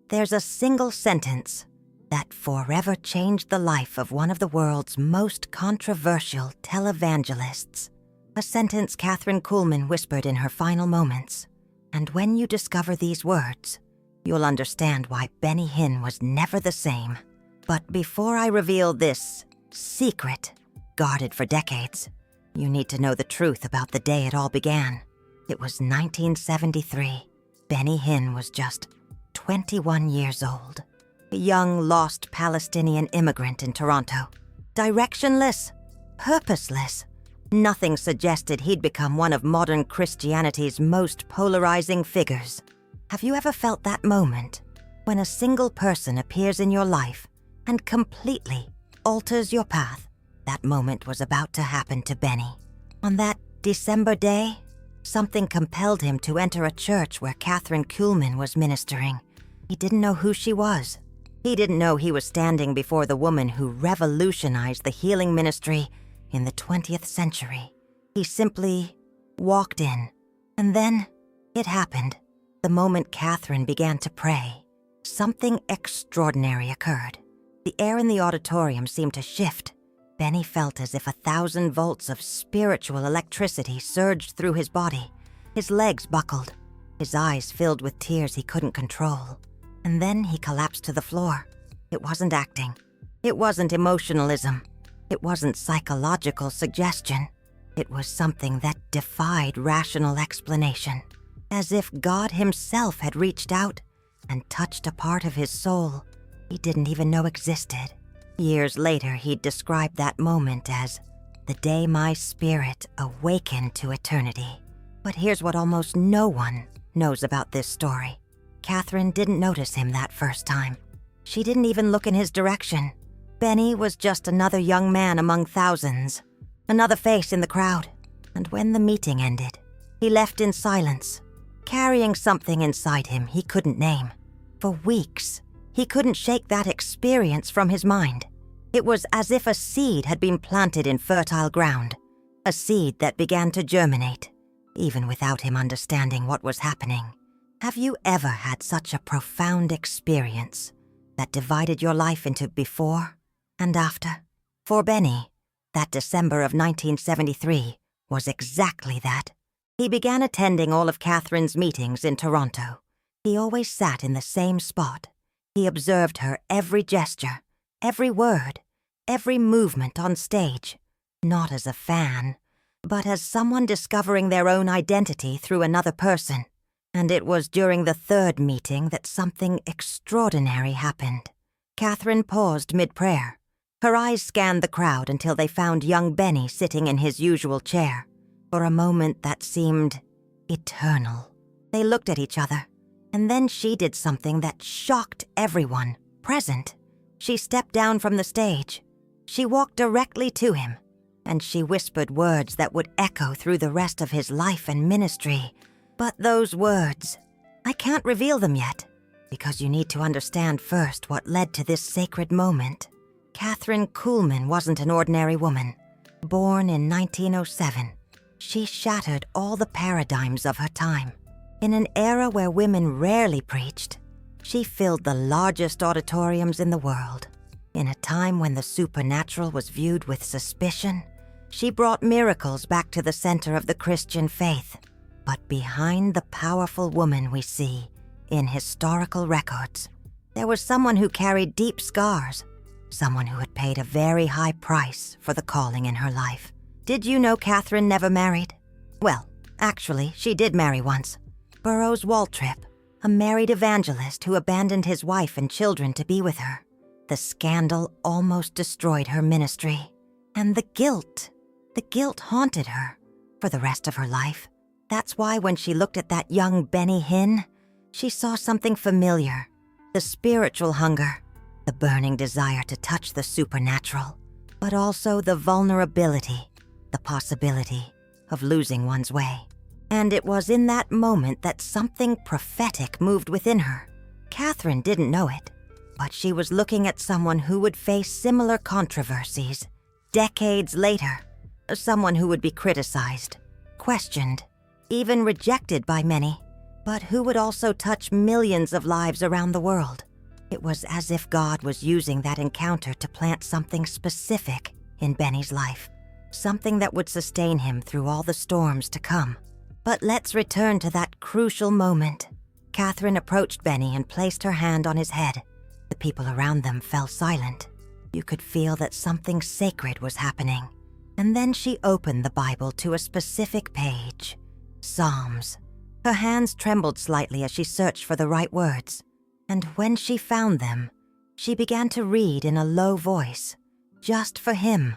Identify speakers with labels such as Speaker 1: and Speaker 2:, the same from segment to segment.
Speaker 1: there's a single sentence that forever changed the life of one of the world's most controversial televangelists. A sentence Kathryn Kuhlman whispered in her final moments. And when you discover these words, you'll understand why Benny Hinn was never the same. But before I reveal this secret, guarded for decades, you need to know the truth about the day it all began. It was 1973. Benny Hinn was just 21 years old. A young, lost Palestinian immigrant in Toronto. Directionless, purposeless. Nothing suggested he'd become one of modern Christianity's most polarizing figures. Have you ever felt that moment when a single person appears in your life and completely alters your path? That moment was about to happen to Benny. On that December day, something compelled him to enter a church where Kathryn Kuhlman was ministering. He didn't know who she was. He didn't know he was standing before the woman who revolutionized the healing ministry in the 20th century. He simply walked in. And then it happened. The moment Kathryn began to pray, something extraordinary occurred. The air in the auditorium seemed to shift. Benny felt as if 1,000 volts of spiritual electricity surged through his body. His legs buckled. His eyes filled with tears he couldn't control. And then he collapsed to the floor. It wasn't acting. It wasn't emotionalism. It wasn't psychological suggestion. It was something that defied rational explanation. As if God himself had reached out and touched a part of his soul he didn't even know existed. Years later, he'd described that moment as the day my spirit awakened to eternity. But here's what almost no one knows about this story. Kathryn didn't notice him that first time. She didn't even look in his direction. Benny was just another young man among thousands, another face in the crowd. And when the meeting ended, he left in silence, carrying something inside him he couldn't name. For weeks, he couldn't shake that experience from his mind. It was as if a seed had been planted in fertile ground, a seed that began to germinate, even without him understanding what was happening. Have you ever had such a profound experience that divided your life into before and after? For Benny, that December of 1973 was exactly that. He began attending all of Kathryn's meetings in Toronto. He always sat in the same spot. He observed her every gesture, every word, every movement on stage, not as a fan, but as someone discovering their own identity through another person. And it was during the third meeting that something extraordinary happened. Kathryn paused mid-prayer. Her eyes scanned the crowd until they found young Benny sitting in his usual chair. For a moment that seemed eternal. They looked at each other, and then she did something that shocked everyone present. She stepped down from the stage. She walked directly to him, and she whispered words that would echo through the rest of his life and ministry. But those words, I can't reveal them yet, because you need to understand first what led to this sacred moment. Kathryn Kuhlman wasn't an ordinary woman. Born in 1907, she shattered all the paradigms of her time. In an era where women rarely preached, she filled the largest auditoriums in the world. In a time when the supernatural was viewed with suspicion, she brought miracles back to the center of the Christian faith. But behind the powerful woman we see in historical records, there was someone who carried deep scars, someone who had paid a very high price for the calling in her life. Did you know Kathryn never married? Well, actually, she did marry once. Burroughs Waltrip, a married evangelist who abandoned his wife and children to be with her. The scandal almost destroyed her ministry. And the guilt haunted her for the rest of her life. That's why when she looked at that young Benny Hinn, she saw something familiar. The spiritual hunger, the burning desire to touch the supernatural, but also the vulnerability, the possibility of losing one's way. And it was in that moment that something prophetic moved within her. Kathryn didn't know it, but she was looking at someone who would face similar controversies decades later, someone who would be criticized, questioned, even rejected by many, but who would also touch millions of lives around the world. It was as if God was using that encounter to plant something specific in Benny's life, something that would sustain him through all the storms to come. But let's return to that crucial moment. Kathryn approached Benny and placed her hand on his head. The people around them fell silent. You could feel that something sacred was happening. And then she opened the Bible to a specific page, Psalms. Her hands trembled slightly as she searched for the right words. And when she found them, she began to read in a low voice, just for him,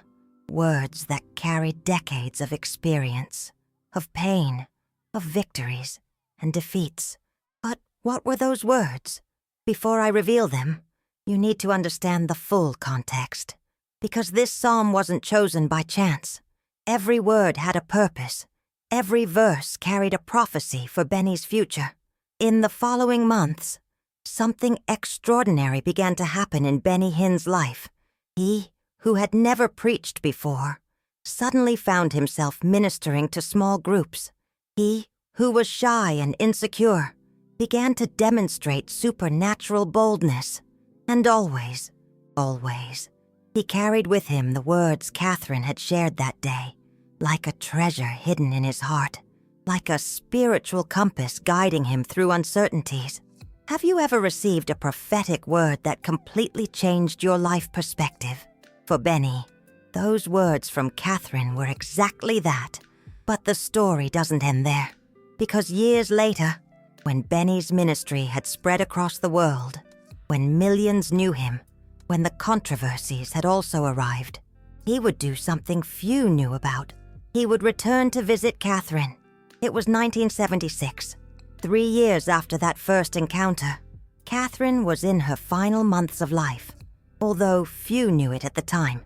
Speaker 1: words that carried decades of experience, of pain, of victories and defeats. But what were those words? Before I reveal them, you need to understand the full context, because this psalm wasn't chosen by chance. Every word had a purpose. Every verse carried a prophecy for Benny's future. In the following months, something extraordinary began to happen in Benny Hinn's life. He, who had never preached before, suddenly found himself ministering to small groups. He, who was shy and insecure, began to demonstrate supernatural boldness. And always, he carried with him the words Kathryn had shared that day, like a treasure hidden in his heart, like a spiritual compass guiding him through uncertainties. Have you ever received a prophetic word that completely changed your life perspective? For Benny, those words from Kathryn were exactly that. But the story doesn't end there, because years later, when Benny's ministry had spread across the world, when millions knew him, when the controversies had also arrived, he would do something few knew about. He would return to visit Kathryn. It was 1976, 3 years after that first encounter. Kathryn was in her final months of life, although few knew it at the time.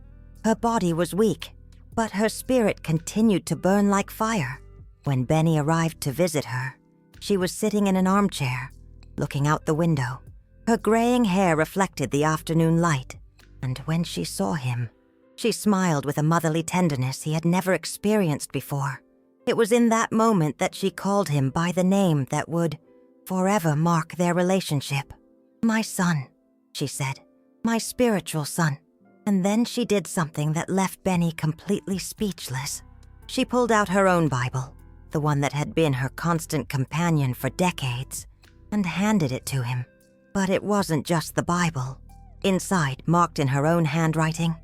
Speaker 1: Her body was weak, but her spirit continued to burn like fire. When Benny arrived to visit her, she was sitting in an armchair, looking out the window. Her graying hair reflected the afternoon light, and when she saw him, she smiled with a motherly tenderness he had never experienced before. It was in that moment that she called him by the name that would forever mark their relationship. "My son," she said, "my spiritual son." And then she did something that left Benny completely speechless. She pulled out her own Bible, the one that had been her constant companion for decades, and handed it to him. But it wasn't just the Bible. Inside, marked in her own handwriting,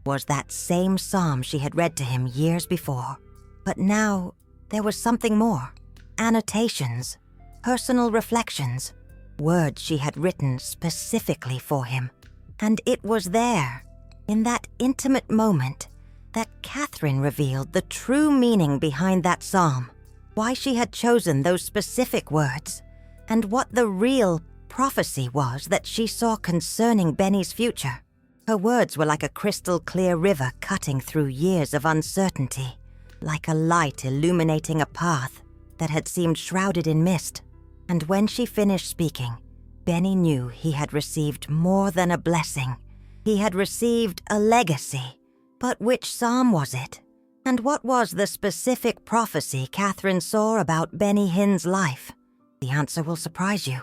Speaker 1: was that same psalm she had read to him years before. But now, there was something more. Annotations, personal reflections, words she had written specifically for him. And it was there, in that intimate moment, that Kathryn revealed the true meaning behind that psalm, why she had chosen those specific words, and what the real prophecy was that she saw concerning Benny's future. Her words were like a crystal-clear river cutting through years of uncertainty, like a light illuminating a path that had seemed shrouded in mist. And when she finished speaking, Benny knew he had received more than a blessing. He had received a legacy. But which psalm was it? And what was the specific prophecy Kathryn saw about Benny Hinn's life? The answer will surprise you,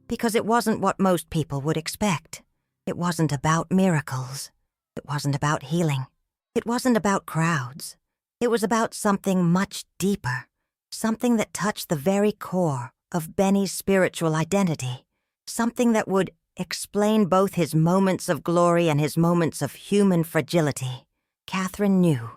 Speaker 1: because it wasn't what most people would expect. It wasn't about miracles. It wasn't about healing. It wasn't about crowds. It was about something much deeper, something that touched the very core of Benny's spiritual identity, something that would explain both his moments of glory and his moments of human fragility. Kathryn knew,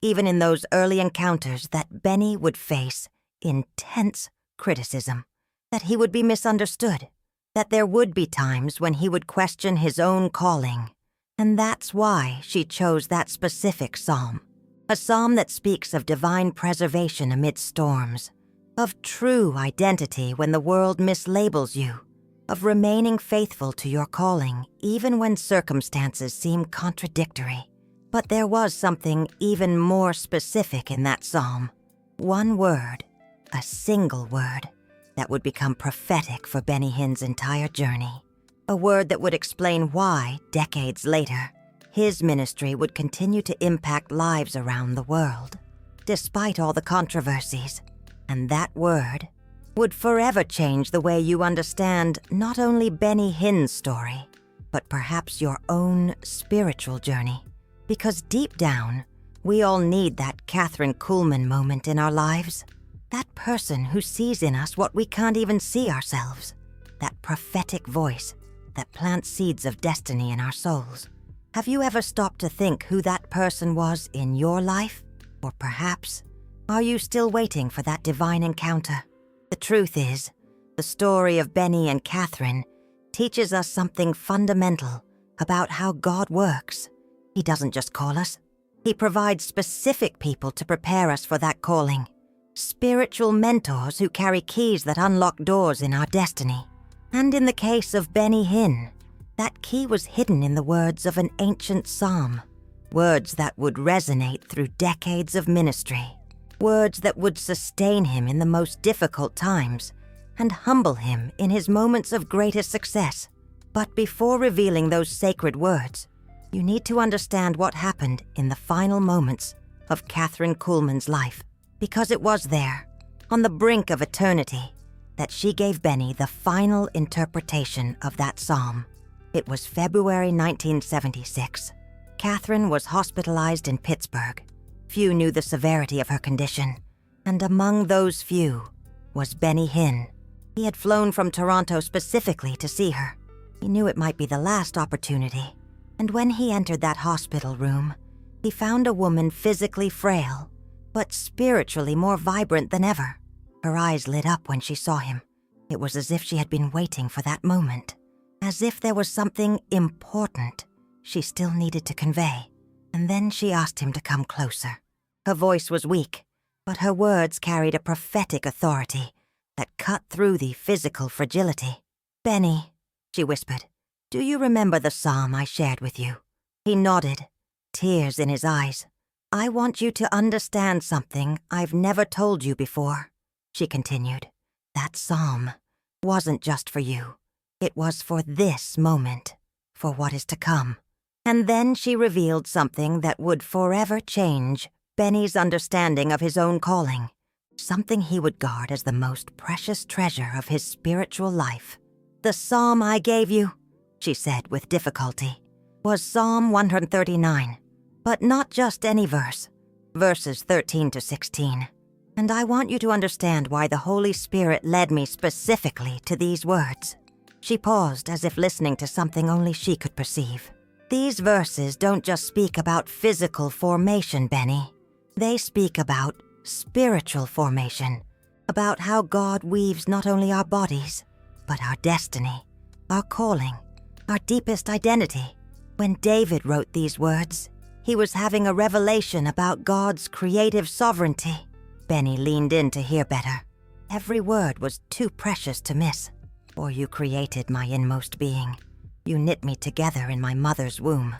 Speaker 1: even in those early encounters, that Benny would face intense criticism, that he would be misunderstood, that there would be times when he would question his own calling. And that's why she chose that specific psalm, a psalm that speaks of divine preservation amidst storms, of true identity when the world mislabels you, of remaining faithful to your calling even when circumstances seem contradictory. But there was something even more specific in that psalm. One word, a single word, that would become prophetic for Benny Hinn's entire journey. A word that would explain why, decades later, his ministry would continue to impact lives around the world, despite all the controversies. And that word would forever change the way you understand not only Benny Hinn's story, but perhaps your own spiritual journey. Because deep down, we all need that Kathryn Kuhlman moment in our lives. That person who sees in us what we can't even see ourselves. That prophetic voice that plants seeds of destiny in our souls. Have you ever stopped to think who that person was in your life? Or perhaps, are you still waiting for that divine encounter? The truth is, the story of Benny and Kathryn teaches us something fundamental about how God works. He doesn't just call us. He provides specific people to prepare us for that calling. Spiritual mentors who carry keys that unlock doors in our destiny. And in the case of Benny Hinn, that key was hidden in the words of an ancient psalm. Words that would resonate through decades of ministry. Words that would sustain him in the most difficult times and humble him in his moments of greatest success. But before revealing those sacred words, you need to understand what happened in the final moments of Kathryn Kuhlman's life. Because it was there, on the brink of eternity, that she gave Benny the final interpretation of that psalm. It was February 1976. Kathryn was hospitalized in Pittsburgh. Few knew the severity of her condition, and among those few was Benny Hinn. He had flown from Toronto specifically to see her. He knew it might be the last opportunity, and when he entered that hospital room, he found a woman physically frail, but spiritually more vibrant than ever. Her eyes lit up when she saw him. It was as if she had been waiting for that moment, as if there was something important she still needed to convey. And then she asked him to come closer. Her voice was weak, but her words carried a prophetic authority that cut through the physical fragility. "Benny," she whispered, "do you remember the psalm I shared with you?" He nodded, tears in his eyes. "I want you to understand something I've never told you before," she continued. "That psalm wasn't just for you. It was for this moment, for what is to come." And then she revealed something that would forever change Benny's understanding of his own calling, something he would guard as the most precious treasure of his spiritual life. "The psalm I gave you," she said with difficulty, "was Psalm 139, but not just any verse, verses 13 to 16. And I want you to understand why the Holy Spirit led me specifically to these words." She paused as if listening to something only she could perceive. "These verses don't just speak about physical formation, Benny. They speak about spiritual formation, about how God weaves not only our bodies, but our destiny, our calling, our deepest identity. When David wrote these words, he was having a revelation about God's creative sovereignty." Benny leaned in to hear better. Every word was too precious to miss. "For you created my inmost being. You knit me together in my mother's womb.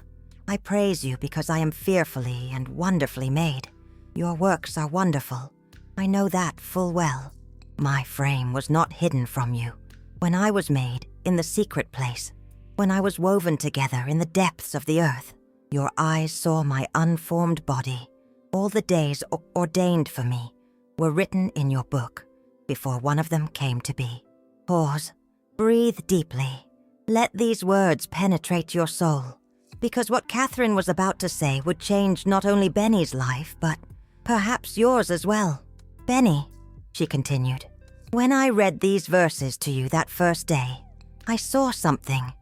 Speaker 1: I praise you because I am fearfully and wonderfully made. Your works are wonderful. I know that full well. My frame was not hidden from you. When I was made in the secret place, when I was woven together in the depths of the earth, your eyes saw my unformed body. All the days ordained for me were written in your book before one of them came to be." Pause. Breathe deeply. Let these words penetrate your soul, because what Kathryn was about to say would change not only Benny's life, but perhaps yours as well. "Benny," she continued, "when I read these verses to you that first day, I saw something,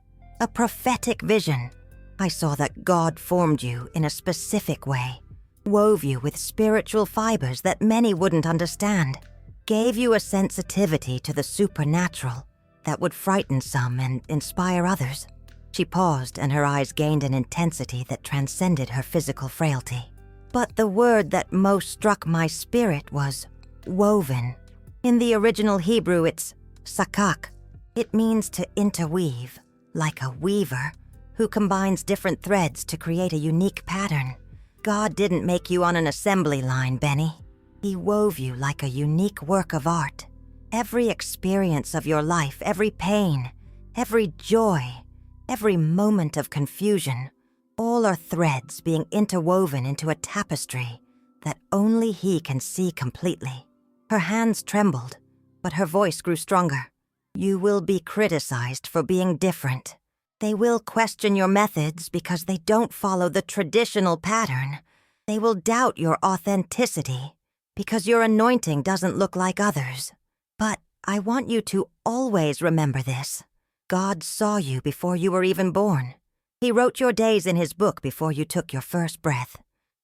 Speaker 1: a prophetic vision. I saw that God formed you in a specific way, wove you with spiritual fibers that many wouldn't understand, gave you a sensitivity to the supernatural that would frighten some and inspire others." She paused, and her eyes gained an intensity that transcended her physical frailty. "But the word that most struck my spirit was woven. In the original Hebrew, it's sakak. It means to interweave, like a weaver who combines different threads to create a unique pattern. God didn't make you on an assembly line, Benny. He wove you like a unique work of art. Every experience of your life, every pain, every joy, every moment of confusion, all are threads being interwoven into a tapestry that only He can see completely." Her hands trembled, but her voice grew stronger. "You will be criticized for being different. They will question your methods because they don't follow the traditional pattern. They will doubt your authenticity because your anointing doesn't look like others. But I want you to always remember this. God saw you before you were even born. He wrote your days in His book before you took your first breath.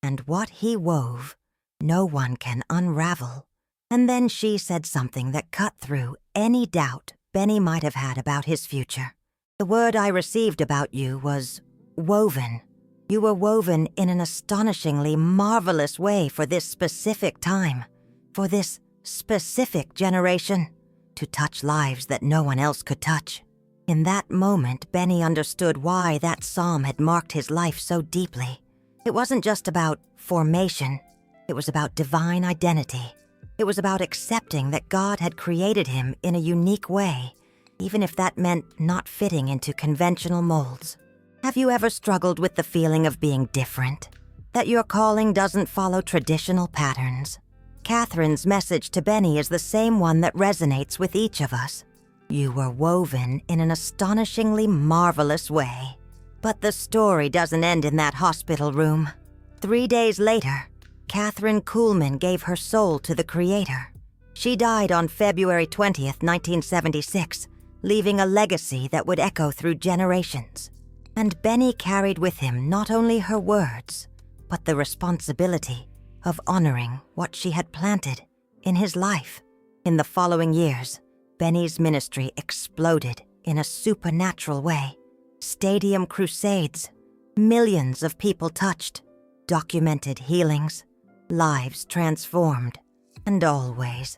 Speaker 1: And what He wove, no one can unravel." And then she said something that cut through any doubt Benny might have had about his future. "The word I received about you was woven. You were woven in an astonishingly marvelous way for this specific time, for this specific generation, to touch lives that no one else could touch." In that moment, Benny understood why that psalm had marked his life so deeply. It wasn't just about formation. It was about divine identity. It was about accepting that God had created him in a unique way, even if that meant not fitting into conventional molds. Have you ever struggled with the feeling of being different? That your calling doesn't follow traditional patterns? Kathryn's message to Benny is the same one that resonates with each of us. You were woven in an astonishingly marvelous way. But the story doesn't end in that hospital room. 3 days later, Kathryn Kuhlman gave her soul to the Creator. She died on February 20th, 1976, leaving a legacy that would echo through generations. And Benny carried with him not only her words, but the responsibility of honoring what she had planted in his life. In the following years, Benny's ministry exploded in a supernatural way. Stadium crusades, millions of people touched, documented healings, lives transformed, and always,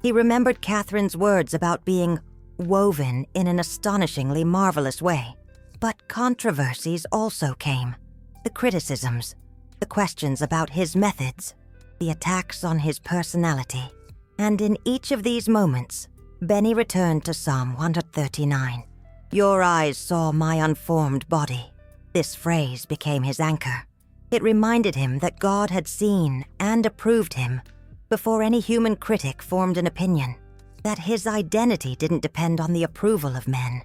Speaker 1: he remembered Kathryn's words about being woven in an astonishingly marvelous way. But controversies also came. The criticisms, the questions about his methods, the attacks on his personality. And in each of these moments, Benny returned to Psalm 139. "Your eyes saw my unformed body." This phrase became his anchor. It reminded him that God had seen and approved him before any human critic formed an opinion, that his identity didn't depend on the approval of men,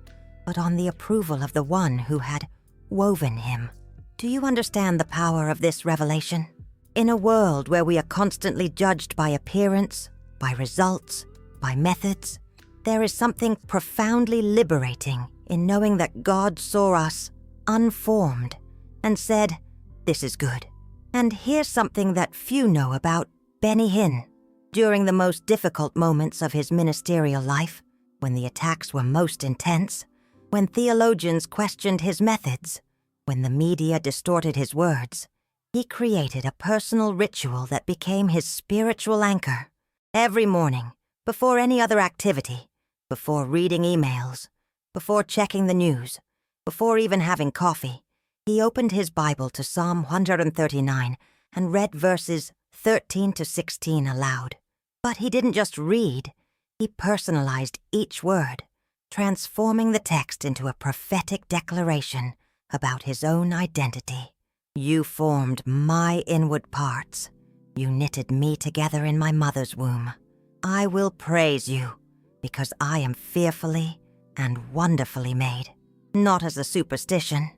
Speaker 1: but on the approval of the one who had woven him. Do you understand the power of this revelation? In a world where we are constantly judged by appearance, by results, by methods, there is something profoundly liberating in knowing that God saw us unformed and said, "This is good." And here's something that few know about Benny Hinn. During the most difficult moments of his ministerial life, when the attacks were most intense, when theologians questioned his methods, when the media distorted his words, he created a personal ritual that became his spiritual anchor. Every morning, before any other activity, before reading emails, before checking the news, before even having coffee, he opened his Bible to Psalm 139 and read verses 13 to 16 aloud. But he didn't just read, he personalized each word, transforming the text into a prophetic declaration about his own identity. "You formed my inward parts. You knitted me together in my mother's womb. I will praise you, because I am fearfully and wonderfully made." Not as a superstition,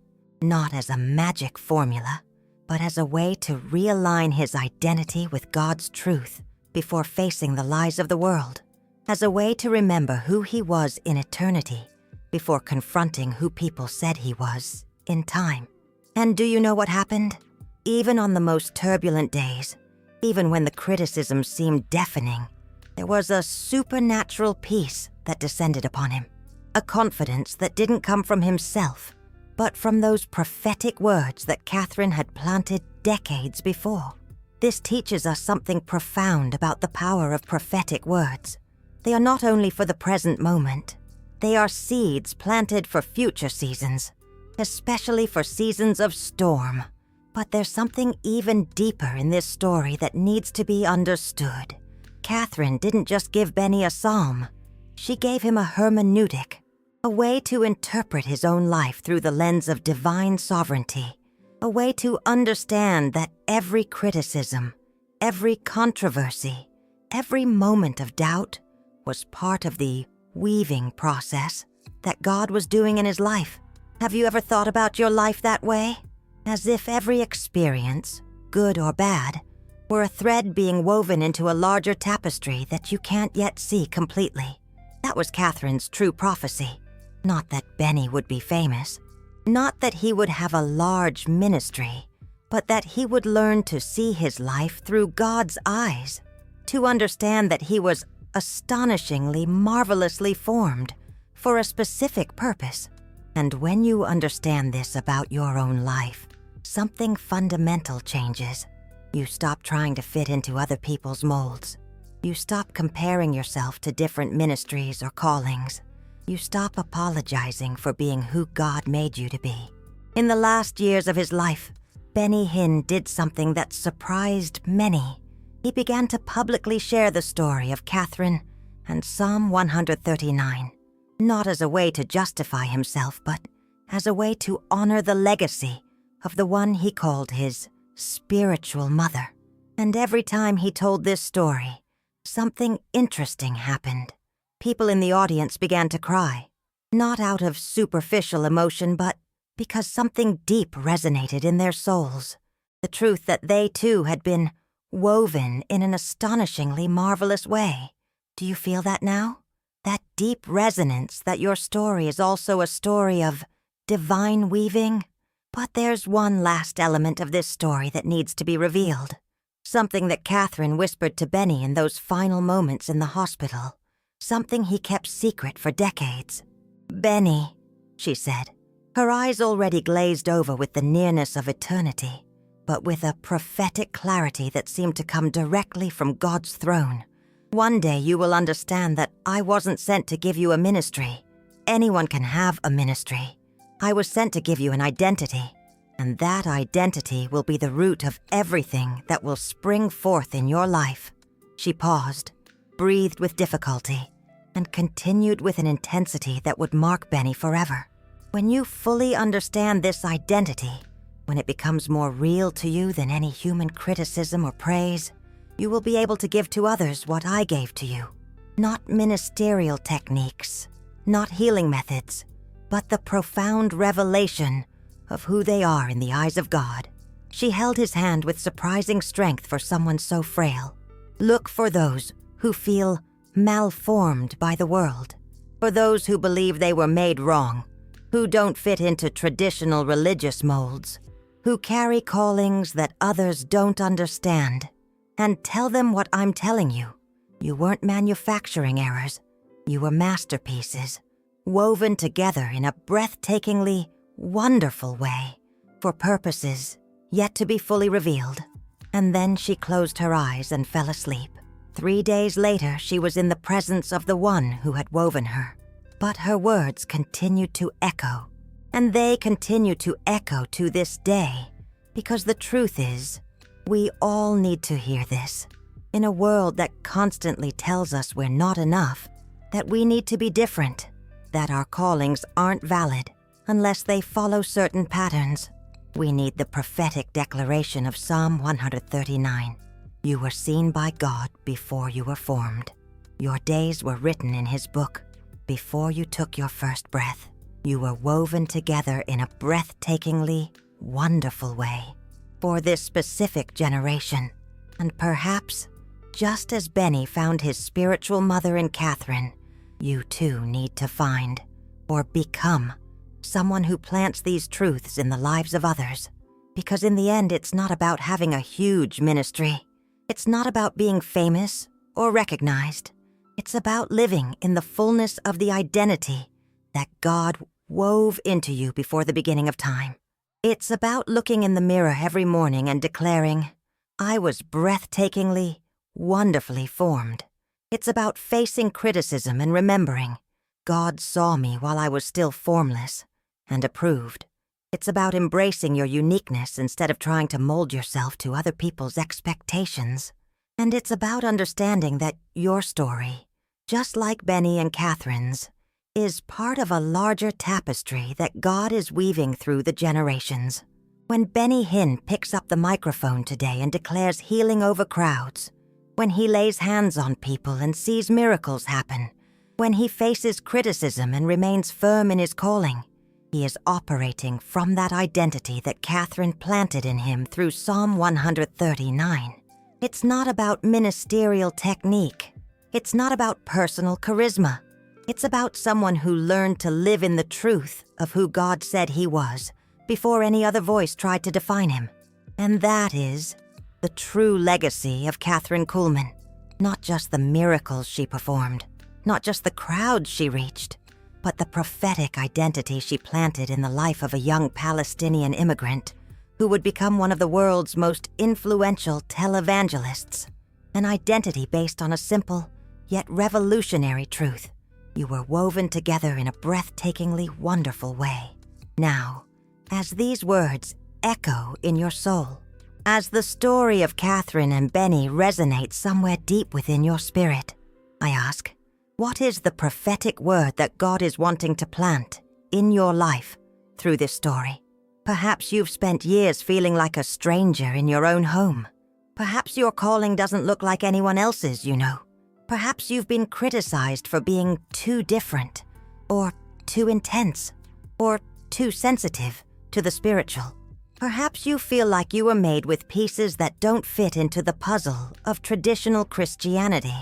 Speaker 1: not as a magic formula, but as a way to realign his identity with God's truth before facing the lies of the world, as a way to remember who he was in eternity before confronting who people said he was in time. And do you know what happened? Even on the most turbulent days, even when the criticisms seemed deafening, there was a supernatural peace that descended upon him, a confidence that didn't come from himself, but from those prophetic words that Kathryn had planted decades before. This teaches us something profound about the power of prophetic words. They are not only for the present moment, they are seeds planted for future seasons, especially for seasons of storm. But there's something even deeper in this story that needs to be understood. Kathryn didn't just give Benny a psalm. She gave him a hermeneutic, a way to interpret his own life through the lens of divine sovereignty, a way to understand that every criticism, every controversy, Every moment of doubt was part of the weaving process that God was doing in his life. Have you ever thought about your life that way? As if every experience, good or bad, were a thread being woven into a larger tapestry that you can't yet see completely. That was Kathryn's true prophecy. Not that Benny would be famous, not that he would have a large ministry, but that he would learn to see his life through God's eyes, to understand that he was astonishingly, marvelously formed for a specific purpose. And when you understand this about your own life, something fundamental changes. You stop trying to fit into other people's molds. You stop comparing yourself to different ministries or callings. You stop apologizing for being who God made you to be. In the last years of his life, Benny Hinn did something that surprised many. He began to publicly share the story of Kathryn and Psalm 139, not as a way to justify himself, but as a way to honor the legacy of the one he called his spiritual mother. And every time he told this story, something interesting happened. People in the audience began to cry, not out of superficial emotion, but because something deep resonated in their souls. The truth that they too had been woven in an astonishingly marvelous way. Do you feel that now? That deep resonance that your story is also a story of divine weaving? But there's one last element of this story that needs to be revealed. Something that Kathryn whispered to Benny in those final moments in the hospital. Something he kept secret for decades. "Benny," she said, her eyes already glazed over with the nearness of eternity, but with a prophetic clarity that seemed to come directly from God's throne. "One day you will understand that I wasn't sent to give you a ministry. Anyone can have a ministry. I was sent to give you an identity, and that identity will be the root of everything that will spring forth in your life." She paused, breathed with difficulty, and continued with an intensity that would mark Benny forever. When you fully understand this identity, when it becomes more real to you than any human criticism or praise, you will be able to give to others what I gave to you. Not ministerial techniques, not healing methods, but the profound revelation of who they are in the eyes of God. She held his hand with surprising strength for someone so frail. Look for those who feel malformed by the world, for those who believe they were made wrong, who don't fit into traditional religious molds, who carry callings that others don't understand, and tell them what I'm telling you. You weren't manufacturing errors. You were masterpieces, woven together in a breathtakingly wonderful way, for purposes yet to be fully revealed. And then she closed her eyes and fell asleep. 3 days later, she was in the presence of the one who had woven her. But her words continued to echo, and they continue to echo to this day, because the truth is, we all need to hear this. In a world that constantly tells us we're not enough, that we need to be different, that our callings aren't valid unless they follow certain patterns, we need the prophetic declaration of Psalm 139. You were seen by God before you were formed. Your days were written in his book before you took your first breath. You were woven together in a breathtakingly wonderful way for this specific generation. And perhaps, just as Benny found his spiritual mother in Kathryn, you too need to find, or become, someone who plants these truths in the lives of others. Because in the end, it's not about having a huge ministry. It's not about being famous or recognized. It's about living in the fullness of the identity that God wove into you before the beginning of time. It's about looking in the mirror every morning and declaring, I was breathtakingly, wonderfully formed. It's about facing criticism and remembering, God saw me while I was still formless and approved. It's about embracing your uniqueness instead of trying to mold yourself to other people's expectations. And it's about understanding that your story, just like Benny and Kathryn's, is part of a larger tapestry that God is weaving through the generations. When Benny Hinn picks up the microphone today and declares healing over crowds, when he lays hands on people and sees miracles happen, when he faces criticism and remains firm in his calling, he is operating from that identity that Kathryn planted in him through Psalm 139. It's not about ministerial technique. It's not about personal charisma. It's about someone who learned to live in the truth of who God said he was before any other voice tried to define him. And that is the true legacy of Kathryn Kuhlman. Not just the miracles she performed, not just the crowds she reached, but the prophetic identity she planted in the life of a young Palestinian immigrant who would become one of the world's most influential televangelists. An identity based on a simple, yet revolutionary truth. You were woven together in a breathtakingly wonderful way. Now, as these words echo in your soul, as the story of Kathryn and Benny resonates somewhere deep within your spirit, I ask, what is the prophetic word that God is wanting to plant in your life through this story? Perhaps you've spent years feeling like a stranger in your own home. Perhaps your calling doesn't look like anyone else's, you know. Perhaps you've been criticized for being too different, or too intense, or too sensitive to the spiritual. Perhaps you feel like you were made with pieces that don't fit into the puzzle of traditional Christianity.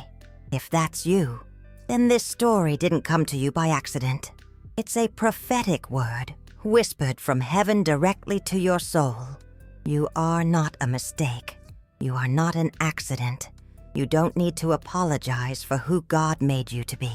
Speaker 1: If that's you, then this story didn't come to you by accident. It's a prophetic word whispered from heaven directly to your soul. You are not a mistake. You are not an accident. You don't need to apologize for who God made you to be.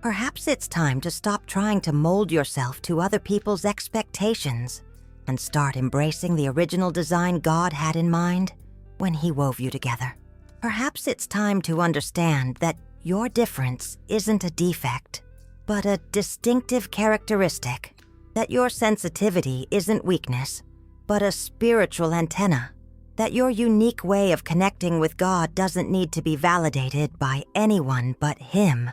Speaker 1: Perhaps it's time to stop trying to mold yourself to other people's expectations and start embracing the original design God had in mind when He wove you together. Perhaps it's time to understand that your difference isn't a defect, but a distinctive characteristic. That your sensitivity isn't weakness, but a spiritual antenna. That your unique way of connecting with God doesn't need to be validated by anyone but Him.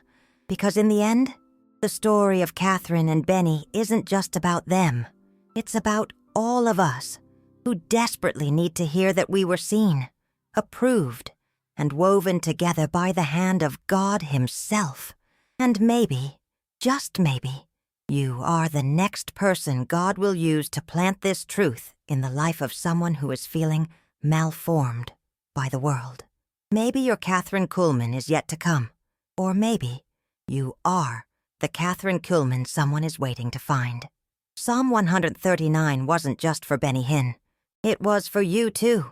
Speaker 1: Because in the end, the story of Kathryn and Benny isn't just about them. It's about all of us who desperately need to hear that we were seen, approved, and woven together by the hand of God Himself. And maybe, just maybe, you are the next person God will use to plant this truth in the life of someone who is feeling malformed by the world. Maybe your Kathryn Kuhlman is yet to come. Or maybe you are the Kathryn Kuhlman someone is waiting to find. Psalm 139 wasn't just for Benny Hinn. It was for you too.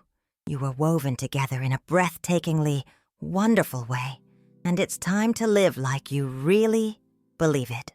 Speaker 1: You were woven together in a breathtakingly wonderful way, and it's time to live like you really believe it.